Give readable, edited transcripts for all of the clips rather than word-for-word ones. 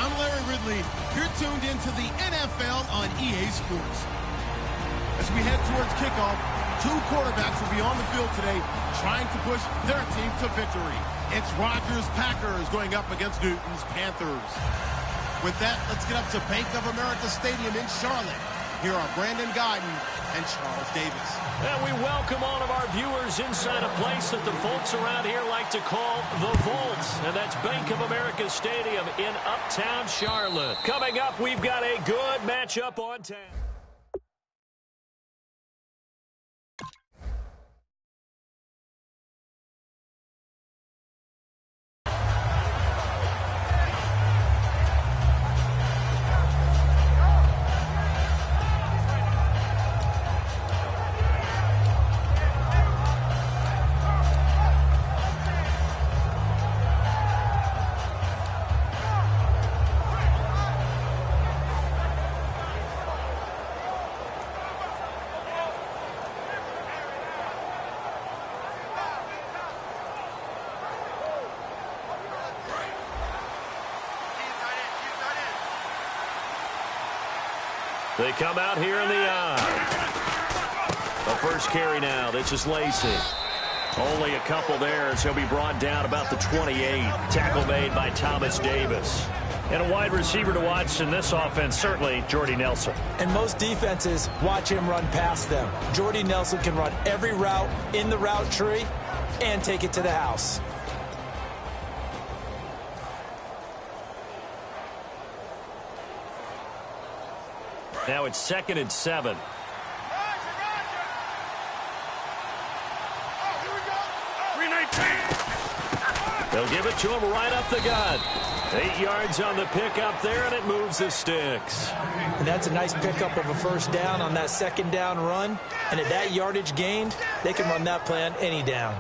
I'm Larry Ridley. You're tuned into the NFL on EA Sports. As we head towards kickoff, two quarterbacks will be on the field today trying to push their team to victory. It's Rodgers' Packers going up against Newton's Panthers. With that, let's get up to Bank of America Stadium in Charlotte. Here are Brandon Guyton and Charles Davis. And we welcome all of our viewers inside a place that the folks around here like to call the Vault. And that's Bank of America Stadium in uptown Charlotte. Coming up, we've got a good matchup on tap. They come out here in the eye. The first carry now. This is Lacey. Only a couple there as he'll be brought down about the 28. Tackle made by Thomas Davis. And a wide receiver to watch in this offense, certainly Jordy Nelson. And most defenses watch him run past them. Jordy Nelson can run every route in the route tree and take it to the house. Now it's 2nd and 7. They'll give it to him right up the gut. 8 yards on the pickup there, and it moves the sticks. And that's a nice pickup of a first down on that 2nd down run. And at that yardage gained, they can run that play on any down.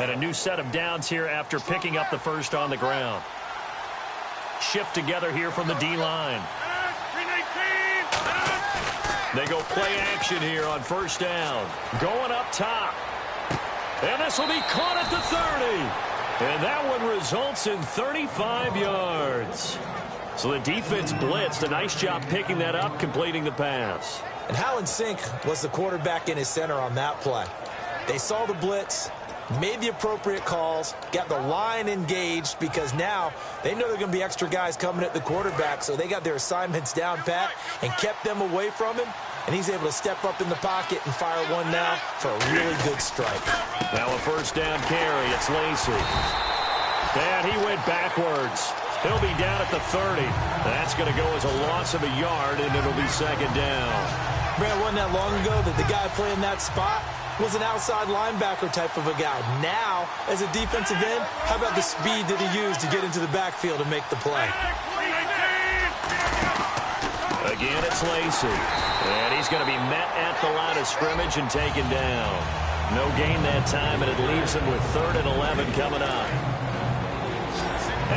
And a new set of downs here after picking up the first on the ground. Shift together here from the D-line. They go play action here on first down. Going up top. And this will be caught at the 30. And that one results in 35 yards. So the defense blitzed. A nice job picking that up, completing the pass. And how in sync was the quarterback and his center on that play? They saw the blitz, made the appropriate calls, got the line engaged because now they know there are going to be extra guys coming at the quarterback, so they got their assignments down pat and kept them away from him, and he's able to step up in the pocket and fire one now for a really good strike. Now a first down carry. It's Lacey. And he went backwards. He'll be down at the 30. That's going to go as a loss of a yard, and it'll be 2nd down. Brad, wasn't that long ago that the guy playing that spot was an outside linebacker type of a guy. Now, as a defensive end, how about the speed that he used to get into the backfield and make the play? Again, it's Lacey. And he's going to be met at the line of scrimmage and taken down. No gain that time, and it leaves him with 3rd and 11 coming up.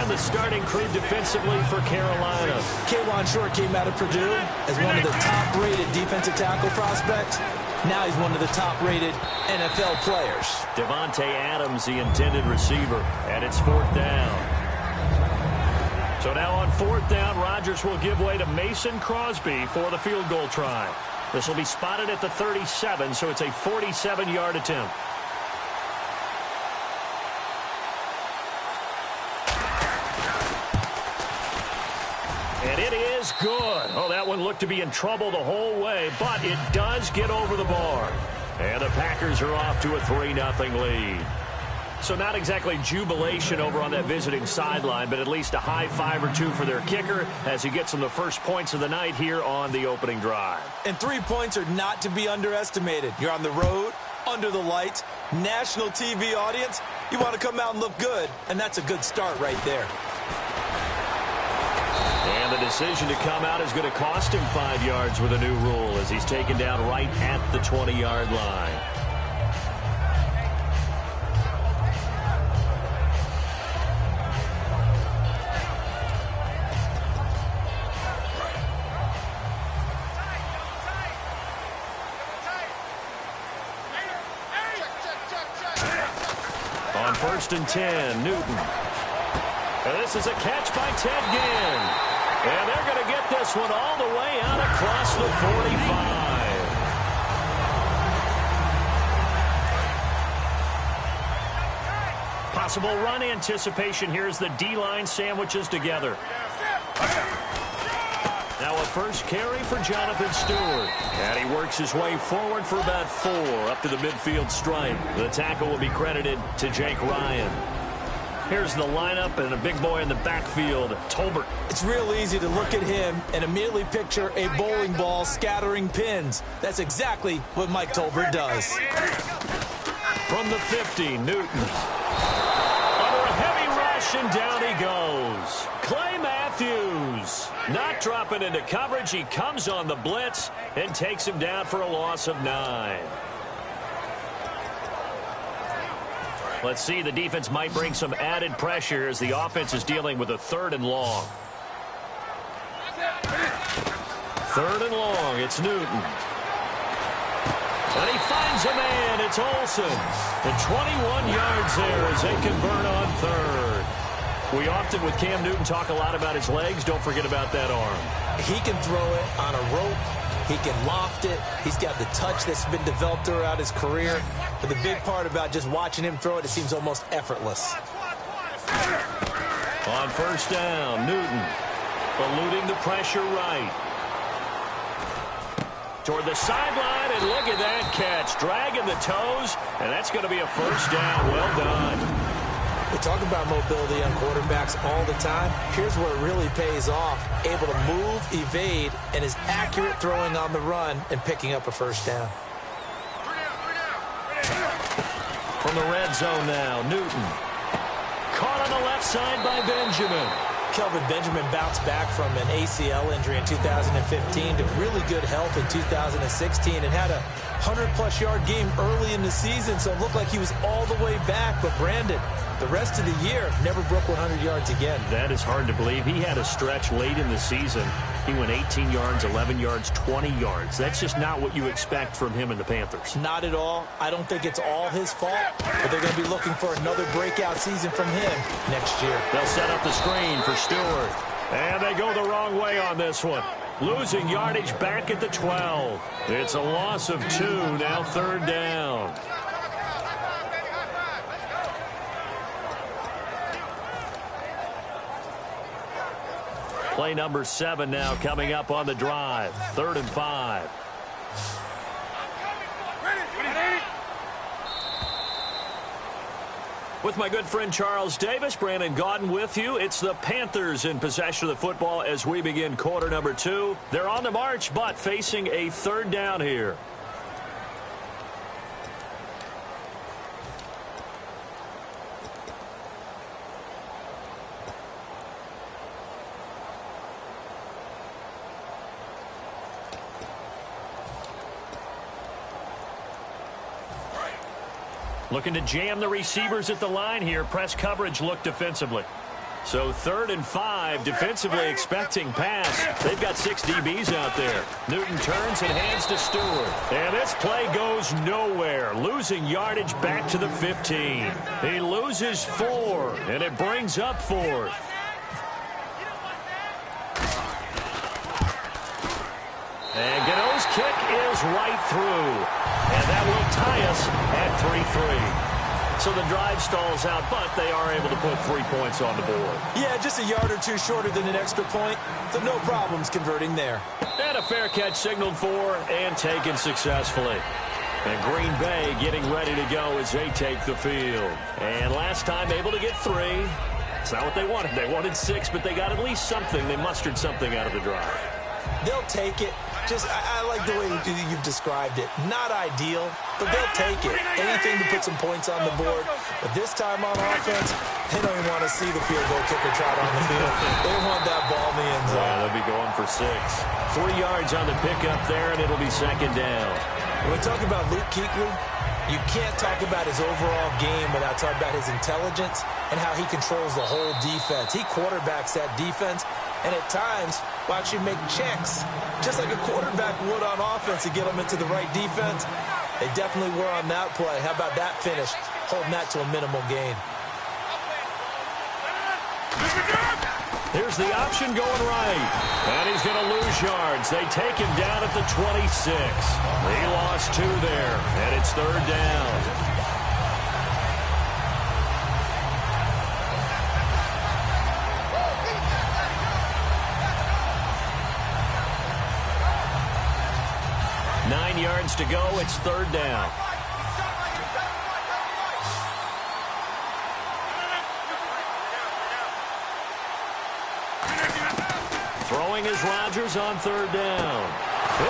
And the starting crew defensively for Carolina. K'Wan Short came out of Purdue as one of the top-rated defensive tackle prospects. Now he's one of the top-rated NFL players. Devontae Adams, the intended receiver, and it's 4th down. So now on 4th down, Rodgers will give way to Mason Crosby for the field goal try. This will be spotted at the 37, so it's a 47-yard attempt. And it is good. Oh, that one looked to be in trouble the whole way, but it does get over the bar. And the Packers are off to a 3-0 lead. So not exactly jubilation over on that visiting sideline, but at least a high 5 or 2 for their kicker as he gets them the first points of the night here on the opening drive. And 3 points are not to be underestimated. You're on the road, under the lights, national TV audience. You want to come out and look good, and that's a good start right there. And the decision to come out is going to cost him 5 yards with a new rule as he's taken down right at the 20-yard line. On 1st and 10, Newton. And this is a catch by Ted Ginn. And they're going to get this one all the way out across the 45. Possible run anticipation here as the D-line sandwiches together. Now a first carry for Jonathan Stewart. And he works his way forward for about 4 up to the midfield stripe. The tackle will be credited to Jake Ryan. Here's the lineup and a big boy in the backfield, Tolbert. It's real easy to look at him and immediately picture a bowling ball scattering pins. That's exactly what Mike Tolbert does. From the 50, Newton. Under a heavy rush, and down he goes. Clay Matthews not dropping into coverage. He comes on the blitz and takes him down for a loss of 9. Let's see, the defense might bring some added pressure as the offense is dealing with a 3rd and long. 3rd and long, it's Newton. And he finds a man, it's Olsen. And 21 yards there as they convert on 3rd. We often, with Cam Newton, talk a lot about his legs. Don't forget about that arm. He can throw it on a rope. He can loft it. He's got the touch that's been developed throughout his career. But the big part about just watching him throw it, it seems almost effortless. On 1st down, Newton eluding the pressure right. Toward the sideline, and look at that catch. Dragging the toes, and that's going to be a 1st down. Well done. We talk about mobility on quarterbacks all the time. Here's where it really pays off. Able to move, evade, and is accurate throwing on the run and picking up a 1st down. From the red zone now, Newton. Caught on the left side by Benjamin. Kelvin Benjamin bounced back from an ACL injury in 2015 to really good health in 2016 and had a 100-plus yard game early in the season, so it looked like he was all the way back. But Brandon, the rest of the year, never broke 100 yards again. That is hard to believe. He had a stretch late in the season. He went 18 yards, 11 yards, 20 yards. That's just not what you expect from him and the Panthers. Not at all. I don't think it's all his fault, but they're going to be looking for another breakout season from him next year. They'll set up the screen for Stewart. And they go the wrong way on this one. Losing yardage back at the 12. It's a loss of 2, now 3rd down. Play number 7 now coming up on the drive. 3rd and 5. With my good friend Charles Davis, Brandon Gaudin with you. It's the Panthers in possession of the football as we begin quarter number 2. They're on the march, but facing a 3rd down here. Looking to jam the receivers at the line here. Press coverage look defensively. So 3rd and 5, defensively expecting pass. They've got 6 DBs out there. Newton turns and hands to Stewart. And this play goes nowhere. Losing yardage back to the 15. He loses 4, and it brings up 4th. And Gano's kick is right through. And that will tie us at 3-3. So the drive stalls out, but they are able to put 3 points on the board. Yeah, just a yard or 2 shorter than an extra point. So no problems converting there. And a fair catch signaled for and taken successfully. And Green Bay getting ready to go as they take the field. And last time able to get 3. It's not what they wanted. They wanted 6, but they got at least something. They mustered something out of the drive. They'll take it. Just, I like the way you've described it. Not ideal, but they'll take it. Anything to put some points on the board. But this time on offense, they don't even want to see the field goal kicker trot on the field. They want that ball in the end zone. Yeah, they'll be going for 6. 3 yards on the pickup there, and it'll be 2nd down. When we talk about Luke Kuechly, you can't talk about his overall game without talking about his intelligence and how he controls the whole defense. He quarterbacks that defense, and at times will actually make checks, just like a quarterback would on offense to get them into the right defense. They definitely were on that play. How about that finish, holding that to a minimal gain? Here's the option going right. And he's going to lose yards. They take him down at the 26. He lost 2 there, and it's 3rd down. Yards to go. It's 3rd down. Throwing is Rodgers on 3rd down.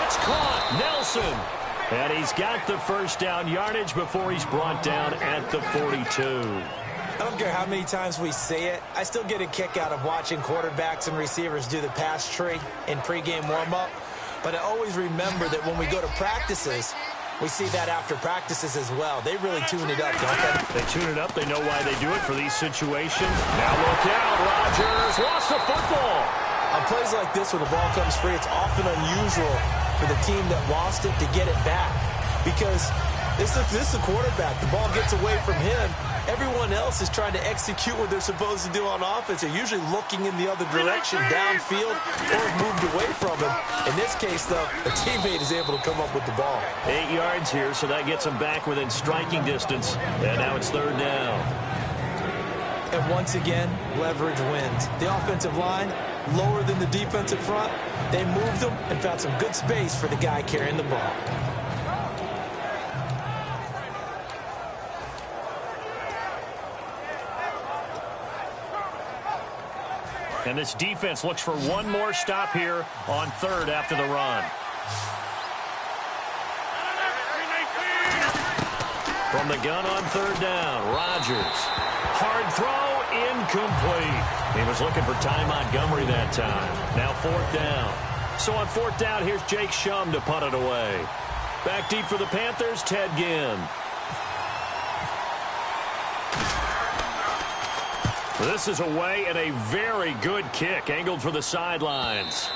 It's caught. Nelson. And he's got the 1st down yardage before he's brought down at the 42. I don't care how many times we see it. I still get a kick out of watching quarterbacks and receivers do the pass tree in pregame warm-up. But I always remember that when we go to practices, we see that after practices as well. They really tune it up, don't they? They tune it up. They know why they do it for these situations. Now look out. Rodgers lost the football. On plays like this, when the ball comes free, it's often unusual for the team that lost it to get it back. Because this is the quarterback. The ball gets away from him. Everyone else is trying to execute what they're supposed to do on offense. They're usually looking in the other direction, downfield, or moved away from him. In this case, though, a teammate is able to come up with the ball. 8 yards here, so that gets him back within striking distance. And now it's 3rd down. And once again, leverage wins. The offensive line, lower than the defensive front. They moved them and found some good space for the guy carrying the ball. And this defense looks for one more stop here on 3rd after the run. From the gun on 3rd down, Rodgers. Hard throw, incomplete. He was looking for Ty Montgomery that time. Now 4th down. So on 4th down, here's Jake Shum to punt it away. Back deep for the Panthers, Ted Ginn. This is away and a very good kick, angled for the sidelines.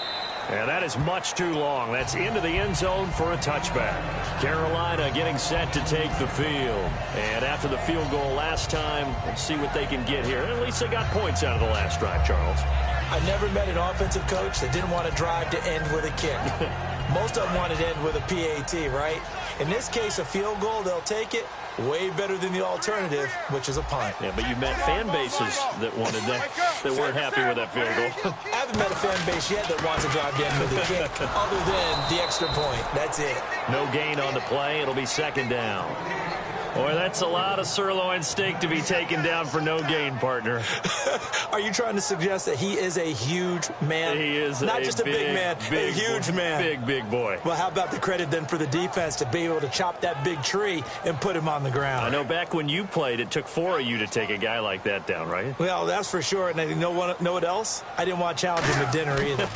And that is much too long. That's into the end zone for a touchback. Carolina getting set to take the field. And after the field goal last time, let's see what they can get here. At least they got points out of the last drive, Charles. I never met an offensive coach that didn't want to drive to end with a kick. Most of them wanted to end with a PAT, right? In this case, a field goal, they'll take it. Way better than the alternative, which is a punt. Yeah, but you met fan bases that wanted that weren't happy with that field goal. I haven't met a fan base yet that wants to drive to end with a kick, other than the extra point. That's it. No gain on the play. It'll be 2nd down. Boy, that's a lot of sirloin steak to be taken down for no gain, partner. Are you trying to suggest that he is a huge man? He is not just a big man, a huge man. Big boy. Well, how about the credit then for the defense to be able to chop that big tree and put him on the ground? I know back when you played, it took 4 of you to take a guy like that down, right? Well, that's for sure. And you know what else? I didn't want to challenge him at dinner either.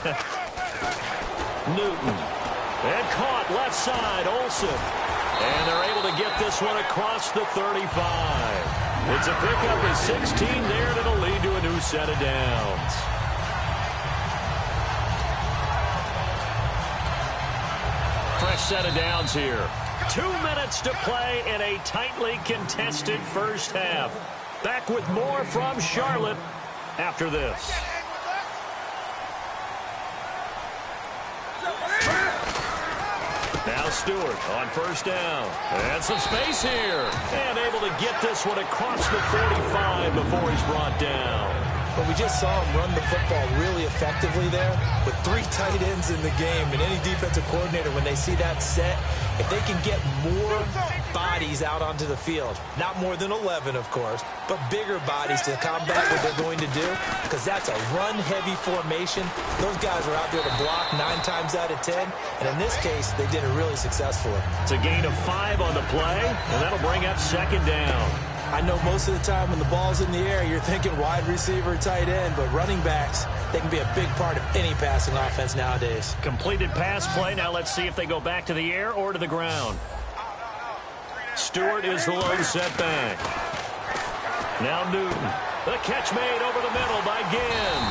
Newton. And caught left side, Olsen. And they're able to get this one across the 35. It's a pickup of 16 there, and it'll lead to a new set of downs. Fresh set of downs here. 2 minutes to play in a tightly contested first half. Back with more from Charlotte after this. Now Stewart on 1st down. And some space here. And able to get this one across the 45 before he's brought down. But we just saw him run the football really effectively there with 3 tight ends in the game. And any defensive coordinator, when they see that set, if they can get more bodies out onto the field, not more than 11, of course, but bigger bodies to combat what they're going to do, because that's a run-heavy formation. Those guys are out there to block 9 times out of 10, and in this case, they did it really successfully. It's a gain of 5 on the play, and that'll bring up 2nd down. I know most of the time when the ball's in the air, you're thinking wide receiver, tight end, but running backs, they can be a big part of any passing offense nowadays. Completed pass play. Now let's see if they go back to the air or to the ground. Stewart is the lone setback. Now Newton. The catch made over the middle by Ginn.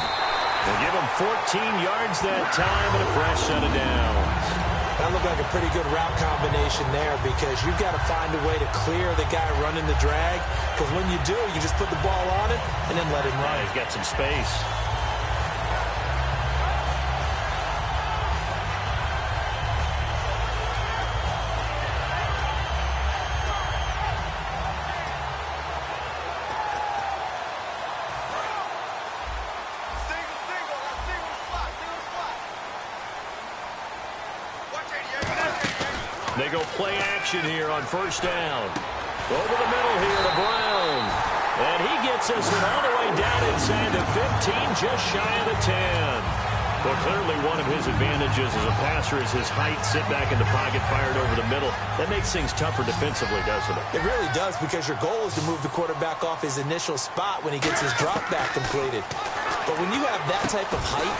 They give him 14 yards that time and a fresh set of downs. That looked like a pretty good route combination there, because you've got to find a way to clear the guy running the drag, because when you do, you just put the ball on it, and then let him run. Yeah, he's got some space. They go play action here on first down. Over the middle here to Brown. And he gets us all the way down inside the 15, just shy of the 10. Well, clearly one of his advantages as a passer is his height. Sit back in the pocket, fired over the middle. That makes things tougher defensively, doesn't it? It really does, because your goal is to move the quarterback off his initial spot when he gets his drop back completed. But when you have that type of height,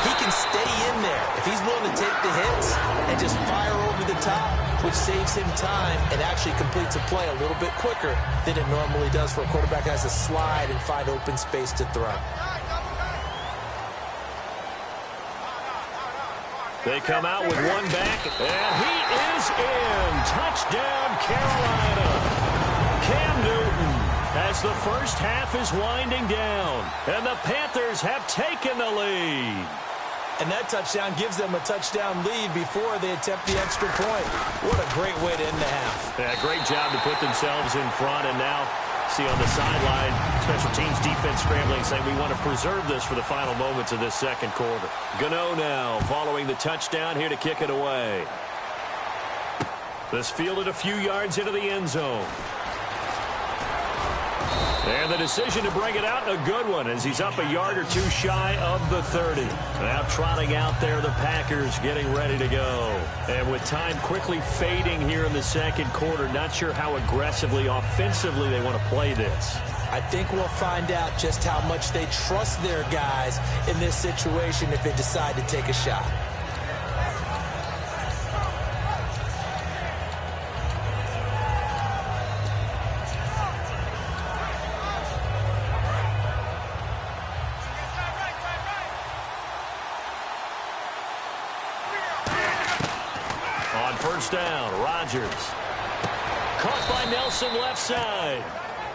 he can stay in there. If he's willing to take the hits and just fire over the top, which saves him time and actually completes a play a little bit quicker than it normally does for a quarterback that has to slide and find open space to throw. They come out with one back, and he is in. Touchdown, Carolina. Cam Newton, as the first half is winding down, and the Panthers have taken the lead. And that touchdown gives them a touchdown lead before they attempt the extra point. What a great way to end the half. Yeah, great job to put themselves in front, and now see on the sideline, special teams defense scrambling, saying we want to preserve this for the final moments of this second quarter. Gano now following the touchdown here to kick it away. This fielded a few yards into the end zone. And the decision to bring it out, a good one, as he's up a yard or two shy of the 30. Now trotting out there, the Packers getting ready to go. And with time quickly fading here in the second quarter, not sure how aggressively, offensively they want to play this. I think we'll find out just how much they trust their guys in this situation if they decide to take a shot. First down, Rodgers. Caught by Nelson left side.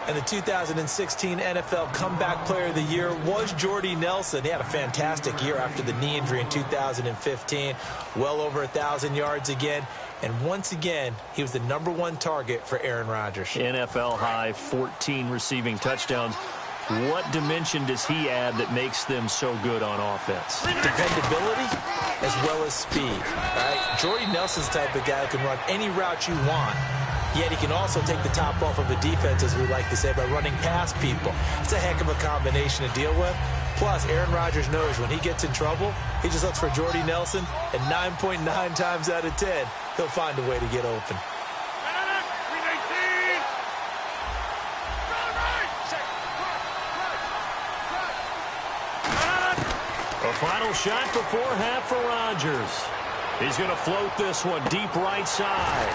And the 2016 NFL Comeback Player of the Year was Jordy Nelson. He had a fantastic year after the knee injury in 2015. Well over 1,000 yards again. And once again, he was the #1 target for Aaron Rodgers. NFL high 14 receiving touchdowns. What dimension does he add that makes them so good on offense? Dependability as well as speed. Right? Jordy Nelson's the type of guy who can run any route you want, yet he can also take the top off of a defense, as we like to say, by running past people. It's a heck of a combination to deal with. Plus, Aaron Rodgers knows when he gets in trouble, he just looks for Jordy Nelson, and 9.9 times out of 10, he'll find a way to get open. A final shot before half for Rodgers. He's going to float this one deep right side.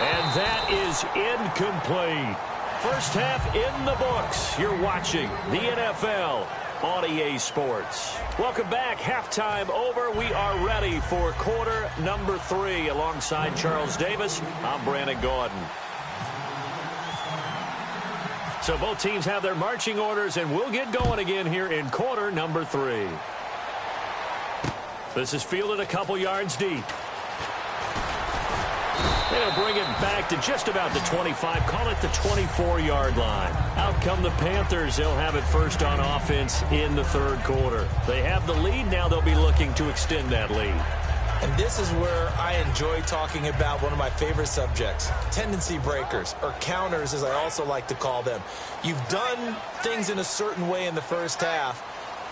And that is incomplete. First half in the books. You're watching the NFL on EA Sports. Welcome back. Halftime over. We are ready for quarter number 3. Alongside Charles Davis, I'm Brandon Gordon. So both teams have their marching orders, and we'll get going again here in quarter number 3. This is fielded a couple yards deep. They'll bring it back to just about the 25, call it the 24-yard line. Out come the Panthers. They'll have it first on offense in the third quarter. They have the lead. Now they'll be looking to extend that lead. And this is where I enjoy talking about one of my favorite subjects, tendency breakers, or counters as I also like to call them. You've done things in a certain way in the first half,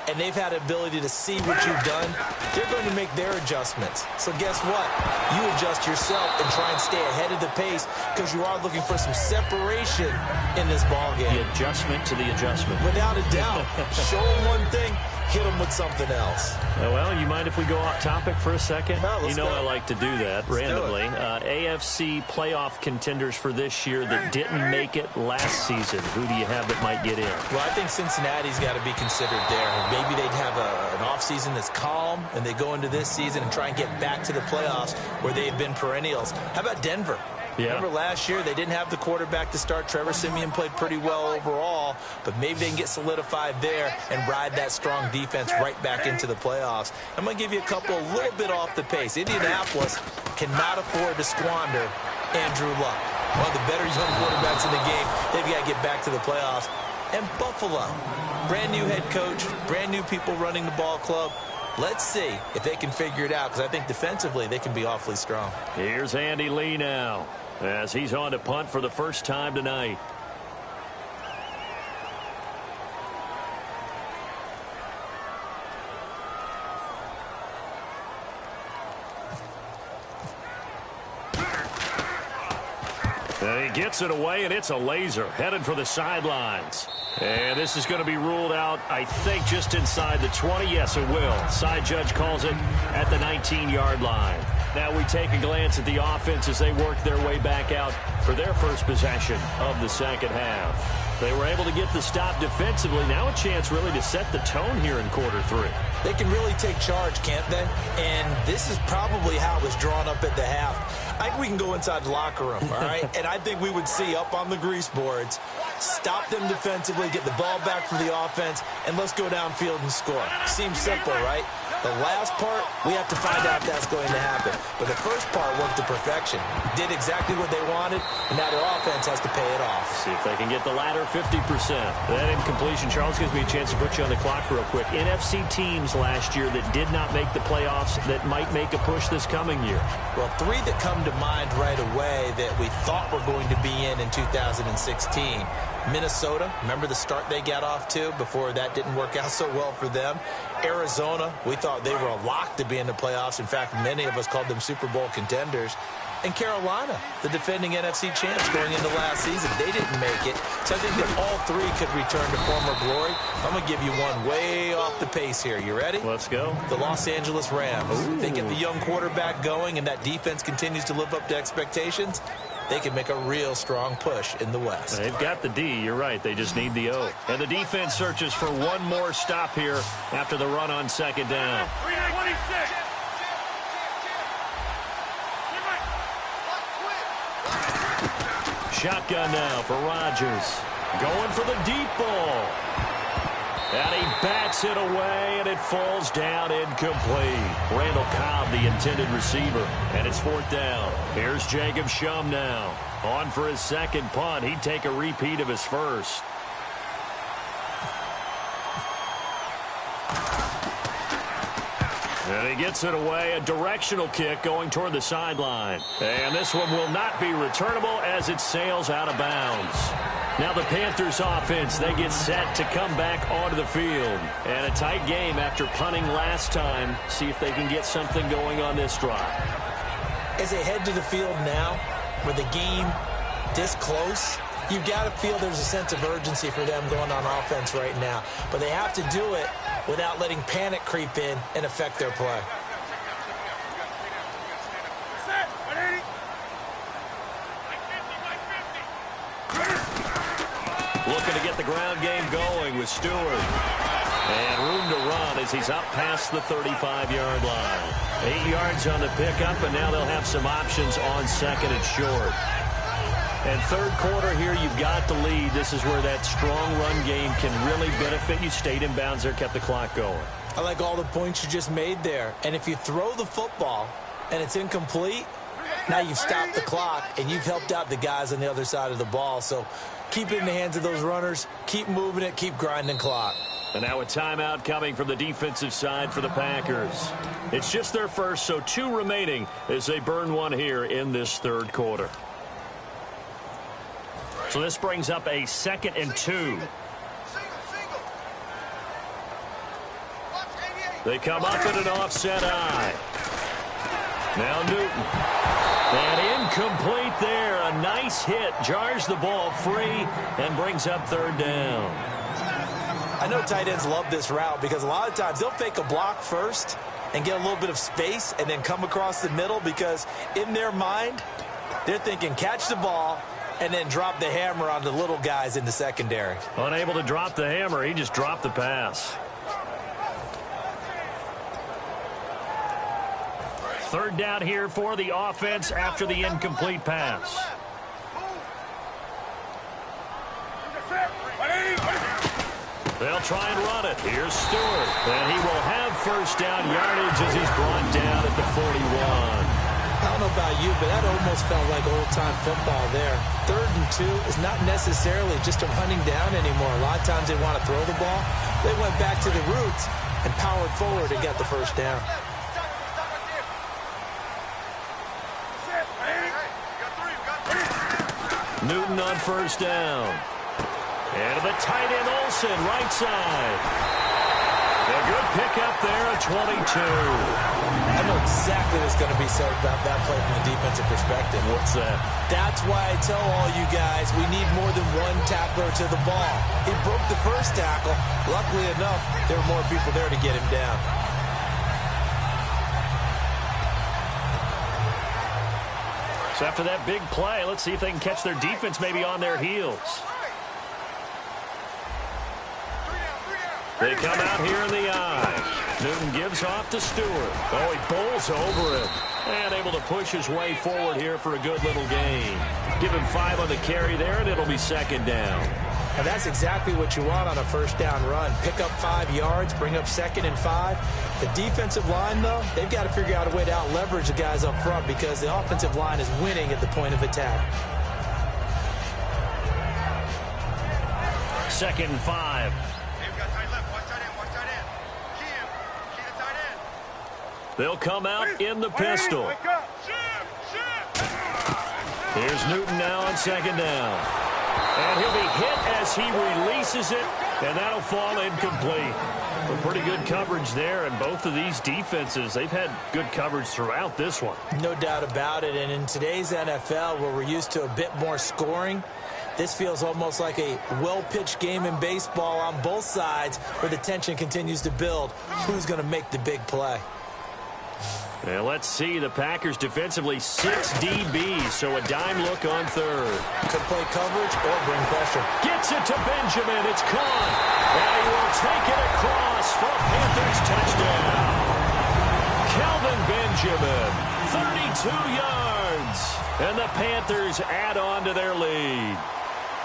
and they've had the ability to see what you've done. They're going to make their adjustments. So guess what? You adjust yourself and try and stay ahead of the pace, because you are looking for some separation in this ballgame. The adjustment to the adjustment. Without a doubt. Show them one thing, hit them with something else. Well, you mind if we go off topic for a second? No, you know go. I like to do that randomly. AFC playoff contenders for this year that didn't make it last season. Who do you have that might get in? Well, I think Cincinnati's got to be considered there. Maybe they'd have an offseason that's calm, and they go into this season and try and get back to the playoffs where they had been perennials. How about Denver? Yeah. Remember last year they didn't have the quarterback to start. Trevor Siemian played pretty well overall, but maybe they can get solidified there and ride that strong defense right back into the playoffs. I'm going to give you a couple a little bit off the pace. Indianapolis cannot afford to squander Andrew Luck, one of the better young quarterbacks in the game. They've got to get back to the playoffs. And Buffalo, brand new head coach, brand new people running the ball club. Let's see if they can figure it out, because I think defensively they can be awfully strong. Here's Andy Lee now as he's on to punt for the first time tonight. And he gets it away, and it's a laser headed for the sidelines. And this is going to be ruled out, I think, just inside the 20. Yes, it will. Side judge calls it at the 19-yard line. Now we take a glance at the offense as they work their way back out for their first possession of the second half. They were able to get the stop defensively. Now a chance really to set the tone here in quarter three. They can really take charge, can't they? And this is probably how it was drawn up at the half. I think we can go inside the locker room, all right? And I think we would see up on the grease boards, stop them defensively, get the ball back for the offense, and let's go downfield and score. Seems simple, right? The last part, we have to find out if that's going to happen. But the first part worked to perfection. Did exactly what they wanted, and now their offense has to pay it off. See if they can get the latter 50%. That incompletion, Charles, gives me a chance to put you on the clock real quick. NFC teams last year that did not make the playoffs that might make a push this coming year. Well, three that come to mind right away that we thought were going to be in 2016. Minnesota, remember the start they got off to before that didn't work out so well for them. Arizona, we thought they were a lock to be in the playoffs. In fact, many of us called them Super Bowl contenders. And Carolina, the defending NFC champs going into last season, they didn't make it. So I think that all three could return to former glory. I'm going to give you one way off the pace here. You ready? Let's go. The Los Angeles Rams. Ooh. They get the young quarterback going, and that defense continues to live up to expectations. They can make a real strong push in the West. They've got the D. You're right. They just need the O. And the defense searches for one more stop here after the run on second down. 26. Shotgun now for Rodgers. Going for the deep ball. And he bats it away, and it falls down incomplete. Randall Cobb, the intended receiver, and it's fourth down. Here's Jacob Shum now. On for his second punt. He'd take a repeat of his first. And he gets it away, a directional kick going toward the sideline. And this one will not be returnable as it sails out of bounds. Now the Panthers offense, they get set to come back onto the field. And a tight game after punting last time. See if they can get something going on this drive. As they head to the field now, with the game this close, you've got to feel there's a sense of urgency for them going on offense right now. But they have to do it without letting panic creep in and affect their play. Looking to get the ground game going with Stewart. And room to run as he's up past the 35-yard line. 8 yards on the pickup, and now they'll have some options on second and short. And third quarter here, you've got the lead. This is where that strong run game can really benefit you. Stayed in bounds there, kept the clock going. I like all the points you just made there. And if you throw the football and it's incomplete, now you've stopped the clock and you've helped out the guys on the other side of the ball. So keep it in the hands of those runners. Keep moving it. Keep grinding clock. And now a timeout coming from the defensive side for the Packers. It's just their first, so 2 remaining as they burn one here in this third quarter. So this brings up a 2nd and 2. They come up in an offset eye. Now Newton. And incomplete there. A nice hit. Jars the ball free and brings up third down. I know tight ends love this route because a lot of times they'll fake a block first and get a little bit of space and then come across the middle because in their mind, they're thinking catch the ball and then drop the hammer on the little guys in the secondary. Unable to drop the hammer, he just dropped the pass. Third down here for the offense after the incomplete pass. They'll try and run it. Here's Stewart. And he will have first down yardage as he's brought down at the 41. I don't know about you, but that almost felt like old-time football there. 3rd and 2 is not necessarily just a running down anymore. A lot of times they want to throw the ball. They went back to the roots and powered forward and got the first down. Newton on first down. And the tight end Olsen, right side. A good pickup there at 22. I know exactly what's going to be said about that play from the defensive perspective. What's that? That's why I tell all you guys we need more than one tackler to the ball. He broke the first tackle. Luckily enough, there were more people there to get him down. So after that big play, let's see if they can catch their defense maybe on their heels. They come out here in the eye. Newton gives off to Stewart. Oh, he bowls over it. And able to push his way forward here for a good little gain. Give him 5 on the carry there, and it'll be second down. And that's exactly what you want on a first down run. Pick up 5 yards, bring up 2nd and 5. The defensive line, though, they've got to figure out a way to out-leverage the guys up front because the offensive line is winning at the point of attack. 2nd and 5. They'll come out in the pistol. Here's Newton now on 2nd down. And he'll be hit as he releases it, and that'll fall incomplete. But pretty good coverage there, and both of these defenses, they've had good coverage throughout this one. No doubt about it, and in today's NFL, where we're used to a bit more scoring, this feels almost like a well-pitched game in baseball on both sides where the tension continues to build. Who's going to make the big play? And let's see, the Packers defensively 6 DBs, so a dime look on 3rd. Could play coverage or bring pressure. Gets it to Benjamin. It's caught. And he will take it across for a Panthers touchdown. Kelvin Benjamin, 32 yards. And the Panthers add on to their lead.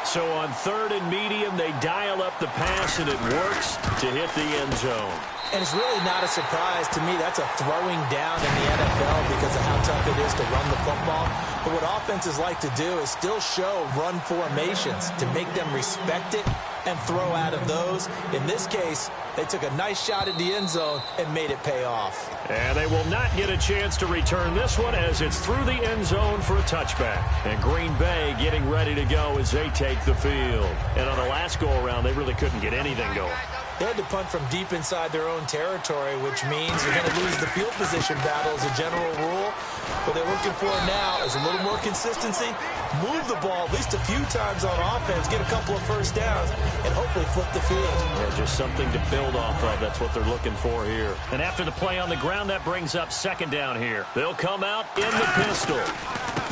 So on 3rd and medium, they dial up the pass, and it works to hit the end zone. And it's really not a surprise to me. That's a throwing down in the NFL because of how tough it is to run the football. But what offenses like to do is still show run formations to make them respect it and throw out of those. In this case, they took a nice shot at the end zone and made it pay off. And they will not get a chance to return this one as it's through the end zone for a touchback. And Green Bay getting ready to go as they take the field. And on the last go-around, they really couldn't get anything going. They had to punt from deep inside their own territory, which means you're going to lose the field position battle as a general rule. What they're looking for now is a little more consistency, move the ball at least a few times on offense, get a couple of first downs, and hopefully flip the field. Yeah, just something to build off of. That's what they're looking for here. And after the play on the ground, that brings up 2nd down here. They'll come out in the pistol.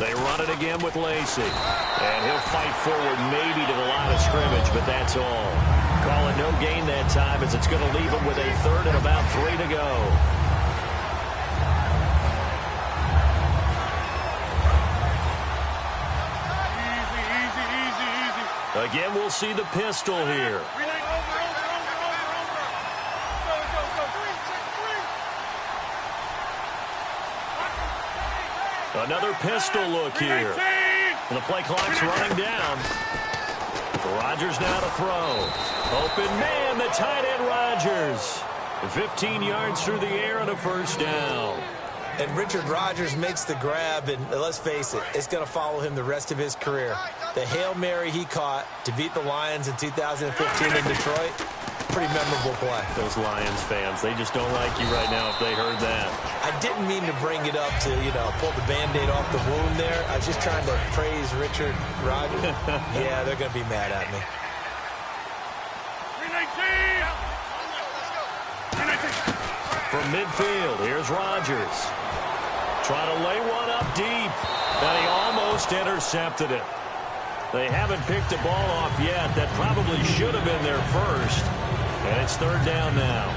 They run it again with Lacey. And he'll fight forward maybe to the line of scrimmage, but that's all. Call it no gain that time as it's going to leave him with a 3rd and about 3 to go. Easy. Again, we'll see the pistol here. Another pistol look here. And the play clock's running down. Rodgers now to throw. Open man, the tight end Rodgers. 15 yards through the air and a first down. And Richard Rodgers makes the grab, and let's face it, it's going to follow him the rest of his career. The Hail Mary he caught to beat the Lions in 2015 in Detroit, pretty memorable play. Those Lions fans, they just don't like you right now if they heard that. I didn't mean to bring it up to, pull the Band-Aid off the wound there. I was just trying to praise Richard Rodgers. Yeah, they're going to be mad at me. From midfield, here's Rodgers. Trying to lay one up deep, and he almost intercepted it. They haven't picked the ball off yet. That probably should have been their first. And it's 3rd down now.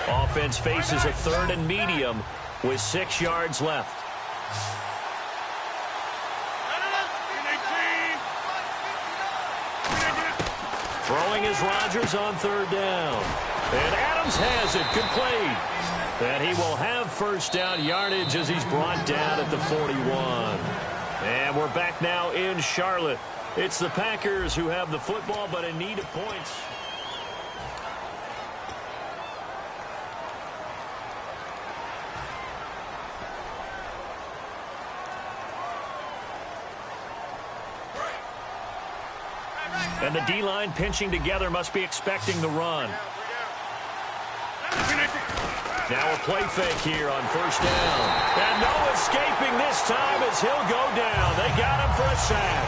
Offense faces a 3rd and medium with 6 yards left. Throwing is Rodgers on 3rd down. And Adams has it complete. And he will have 1st down yardage as he's brought down at the 41. And we're back now in Charlotte. It's the Packers who have the football but in need of points. And the D-line pinching together must be expecting the run. Now a play fake here on 1st down. And no escaping this time as he'll go down. They got him for a sack.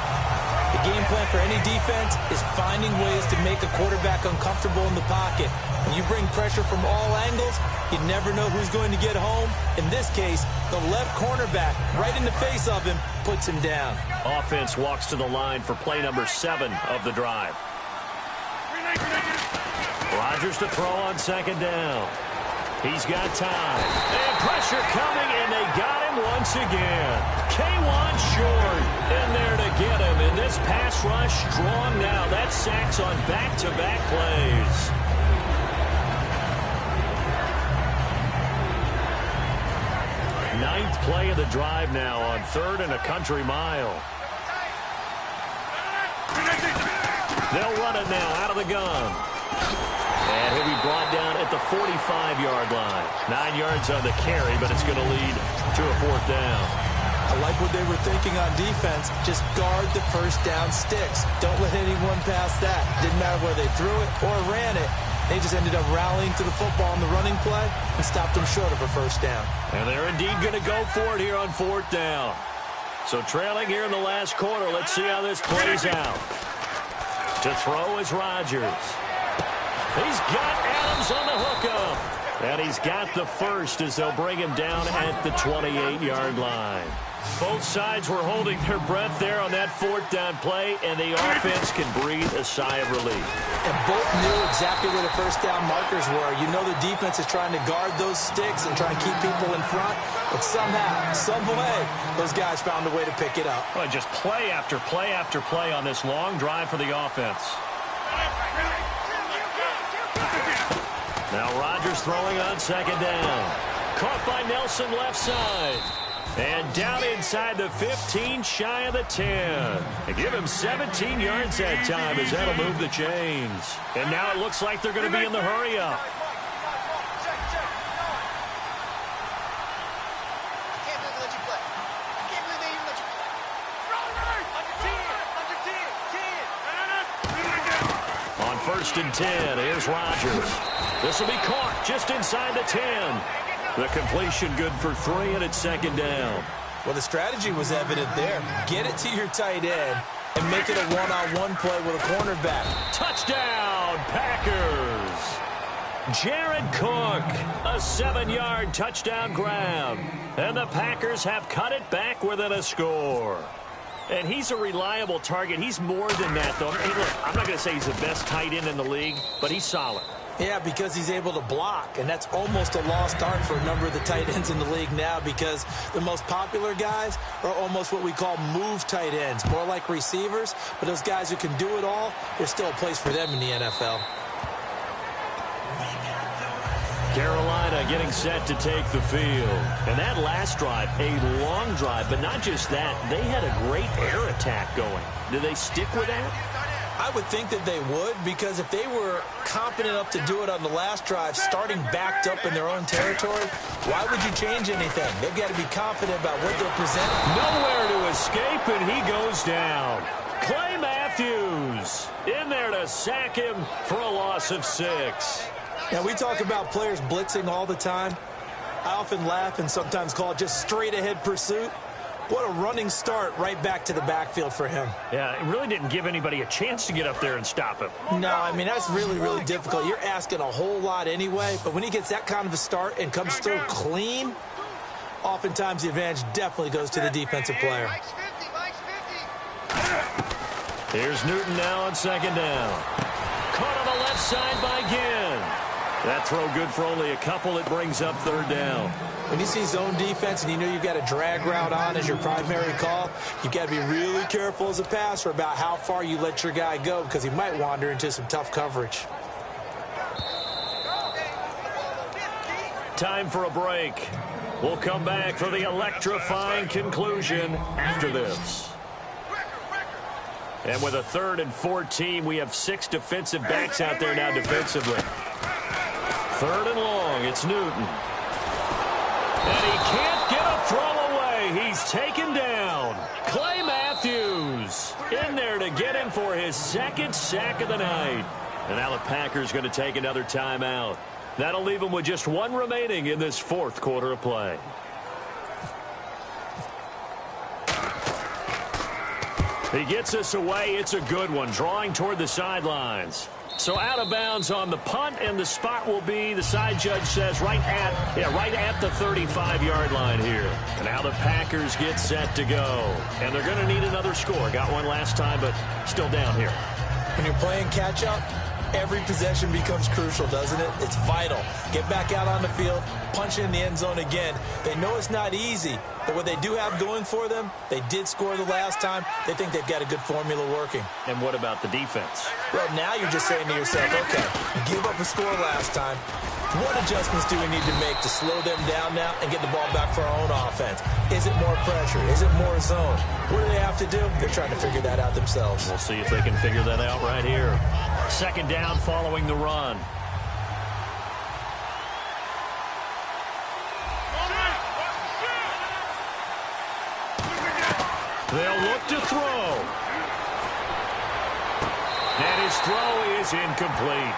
The game plan for any defense is finding ways to make a quarterback uncomfortable in the pocket. When you bring pressure from all angles, you never know who's going to get home. In this case, the left cornerback, right in the face of him, puts him down. Offense walks to the line for play number 7 of the drive. Rodgers to throw on 2nd down. He's got time. And pressure coming, and they got him once again. K1 short in there to get him. And this pass rush strong now. That sacks on back-to-back plays. Ninth play of the drive now on 3rd and a country mile. They'll run it now out of the gun. And he'll be brought down at the 45-yard line. 9 yards on the carry, but it's going to lead to a 4th down. I like what they were thinking on defense. Just guard the 1st down sticks. Don't let anyone pass that. Didn't matter whether they threw it or ran it. They just ended up rallying to the football on the running play and stopped them short of a 1st down. And they're indeed going to go for it here on 4th down. So trailing here in the last quarter. Let's see how this plays out. To throw is Rodgers. He's got Adams on the hookup. And he's got the 1st as they'll bring him down at the 28-yard line. Both sides were holding their breath there on that 4th down play, and the offense can breathe a sigh of relief. And both knew exactly where the 1st down markers were. You know the defense is trying to guard those sticks and try and keep people in front, but somehow, some way, those guys found a way to pick it up. Well, just play after play after play on this long drive for the offense. Now Rodgers throwing on 2nd down. Caught by Nelson left side. And down inside the 15, shy of the 10. They give him 17 yards that time as that'll move the chains. And now it looks like they're going to be in the hurry-up. On 1st and 10, here's Rodgers. This will be caught just inside the 10. The completion good for 3, and it's 2nd down. Well, the strategy was evident there. Get it to your tight end and make it a one-on-one play with a cornerback. Touchdown, Packers! Jared Cook, a 7-yard touchdown grab. And the Packers have cut it back within a score. And he's a reliable target. He's more than that, though. Hey, look, I'm not going to say he's the best tight end in the league, but he's solid. Yeah, because he's able to block, and that's almost a lost art for a number of the tight ends in the league now because the most popular guys are almost what we call move tight ends, more like receivers, but those guys who can do it all, there's still a place for them in the NFL. Carolina getting set to take the field. And that last drive, a long drive, but not just that, they had a great air attack going. Do they stick with that? I would think that they would, because if they were competent enough to do it on the last drive, starting backed up in their own territory, why would you change anything? They've got to be confident about what they're presenting. Nowhere to escape, and he goes down. Clay Matthews in there to sack him for a loss of 6. Now, we talk about players blitzing all the time. I often laugh and sometimes call it just straight-ahead pursuit. What a running start right back to the backfield for him. Yeah, it really didn't give anybody a chance to get up there and stop him. No, I mean, that's really, really difficult. You're asking a whole lot anyway, but when he gets that kind of a start and comes through clean, oftentimes the advantage definitely goes to the defensive player. Here's Newton now on 2nd down. Caught on the left side by Ginn. That throw good for only a couple. It brings up third down. When you see zone defense and you know you've got a drag route on as your primary call, you've got to be really careful as a passer about how far you let your guy go because he might wander into some tough coverage. Time for a break. We'll come back for the electrifying conclusion after this. And with a 3rd and 14, we have 6 defensive backs out there now defensively. 3rd and long, it's Newton. And he can't get a throw away. He's taken down. Clay Matthews in there to get him for his 2nd sack of the night. And now the Packers going to take another timeout. That'll leave him with just 1 remaining in this 4th quarter of play. He gets us away. It's a good one, drawing toward the sidelines. So out of bounds on the punt, and the spot will be, the side judge says, right at the 35-yard line here. And now the Packers get set to go. And they're going to need another score. Got one last time, but still down here. When you're playing catch-up, every possession becomes crucial, doesn't it? It's vital. Get back out on the field, punch in the end zone again. They know it's not easy, but what they do have going for them, they did score the last time. They think they've got a good formula working. And what about the defense? Well, now you're just saying to yourself, okay, you give up a score last time. What adjustments do we need to make to slow them down now and get the ball back for our own offense? Is it more pressure? Is it more zone? What do they have to do? They're trying to figure that out themselves. We'll see if they can figure that out right here. 2nd down following the run. They'll look to throw. And his throw is incomplete.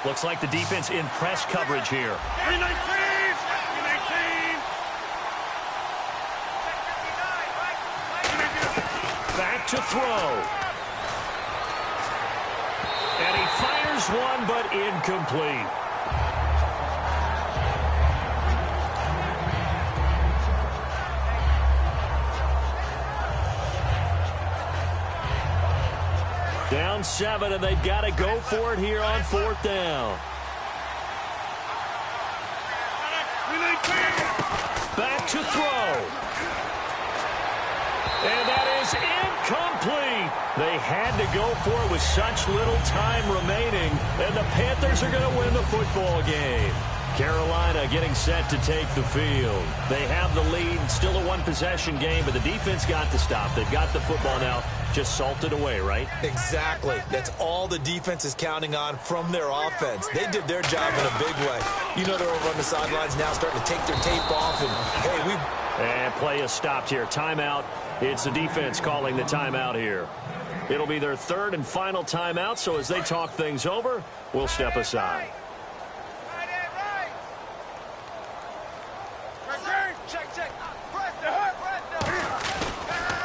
Looks like the defense in press coverage here. Back to throw. And he fires one, but incomplete. Down 7, and they've got to go for it here on 4th down. Back to throw. And that is incomplete. They had to go for it with such little time remaining, and the Panthers are going to win the football game. Carolina getting set to take the field. They have the lead, still a 1-possession game, but the defense got to stop. They've got the football now, just salted away, right? Exactly. That's all the defense is counting on from their offense. They did their job in a big way. You know they're over on the sidelines now starting to take their tape off, and, hey, And play is stopped here. Timeout. It's the defense calling the timeout here. It'll be their 3rd and final timeout, so as they talk things over, we'll step aside.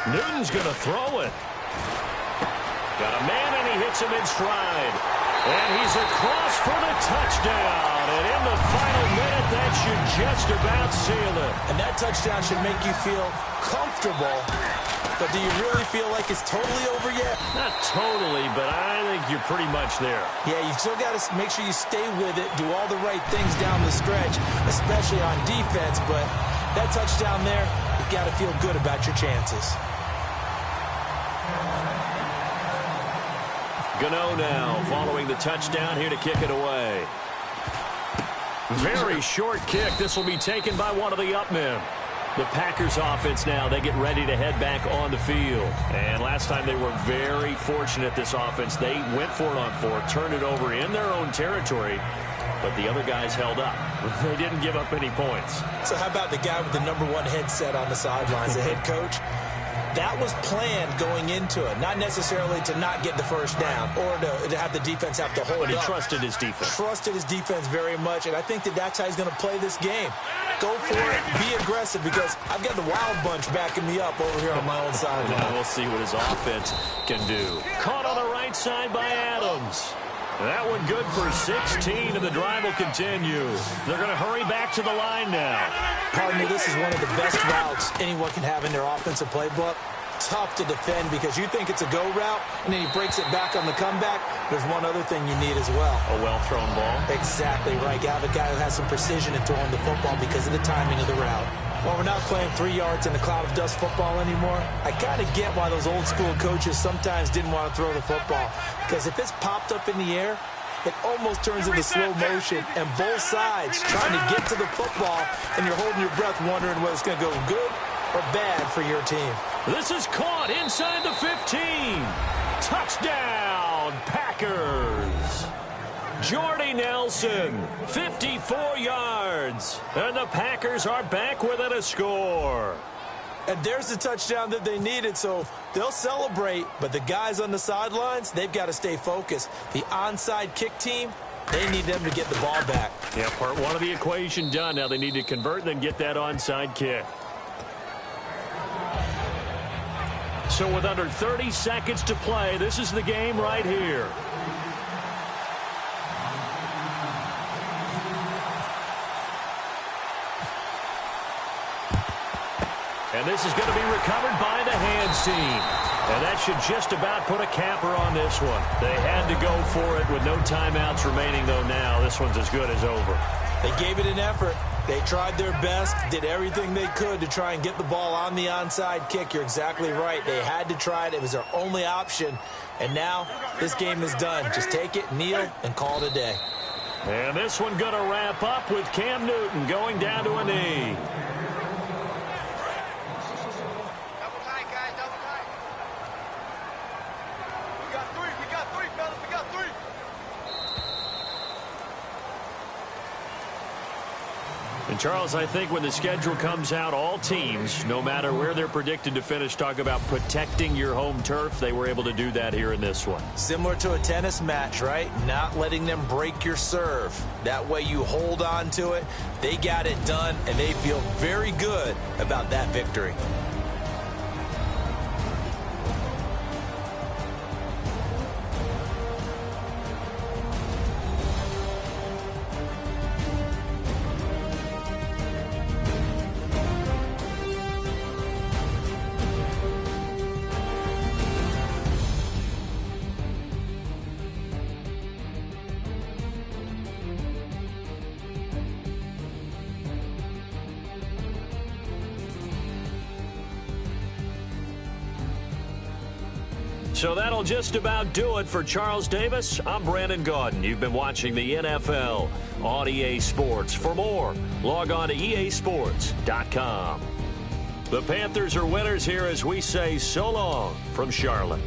Newton's going to throw it. Got a man, and he hits him in stride. And he's across for the touchdown. And in the final minute, that should just about seal it. And that touchdown should make you feel comfortable. But do you really feel like it's totally over yet? Not totally, but I think you're pretty much there. Yeah, you still got to make sure you stay with it, do all the right things down the stretch, especially on defense. But that touchdown there, you've got to feel good about your chances. Gano now following the touchdown here to kick it away. Very short kick. This will be taken by one of the up men. The Packers offense now, they get ready to head back on the field. And last time they were very fortunate, this offense. They went for it on 4, turned it over in their own territory, but the other guys held up. They didn't give up any points. So how about the guy with the #1 headset on the sidelines, the head coach? That was planned going into it, not necessarily to not get the first down or to have the defense have to hold up. But he trusted his defense. Trusted his defense very much, and I think that's how he's going to play this game. Go for it, be aggressive, because I've got the wild bunch backing me up over here on my own sideline. We'll see what his offense can do. Caught on the right side by Adams. That one good for 16, and the drive will continue. They're going to hurry back to the line now. Partner, this is one of the best routes anyone can have in their offensive playbook. Tough to defend because you think it's a go route, and then he breaks it back on the comeback. There's one other thing you need as well. A well-thrown ball? Exactly right. You have a guy who has some precision in throwing the football because of the timing of the route. Well, we're not playing 3 yards in a cloud of dust football anymore. I kind of get why those old school coaches sometimes didn't want to throw the football. Because if it's popped up in the air, it almost turns into slow motion. And both sides trying to get to the football, and you're holding your breath wondering whether it's going to go good or bad for your team. This is caught inside the 15. Touchdown, Packers. Jordy Nelson, 54 yards. And the Packers are back within a score. And there's the touchdown that they needed, so they'll celebrate. But the guys on the sidelines, they've got to stay focused. The onside kick team, they need them to get the ball back. Yeah, part one of the equation done. Now they need to convert and then get that onside kick. So with under 30 seconds to play, this is the game right here. And this is going to be recovered by the hands team. And that should just about put a capper on this one. They had to go for it with no timeouts remaining, though now. This one's as good as over. They gave it an effort. They tried their best, did everything they could to try and get the ball on the onside kick. You're exactly right. They had to try it. It was their only option. And now this game is done. Just take it, kneel, and call it a day. And this one going to wrap up with Cam Newton going down to a knee. And Charles, I think when the schedule comes out, all teams, no matter where they're predicted to finish, talk about protecting your home turf. They were able to do that here in this one. Similar to a tennis match, right? Not letting them break your serve. That way you hold on to it. They got it done, and they feel very good about that victory. So that'll just about do it for Charles Davis. I'm Brandon Gaudin. You've been watching the NFL on EA Sports. For more, log on to easports.com. The Panthers are winners here as we say so long from Charlotte.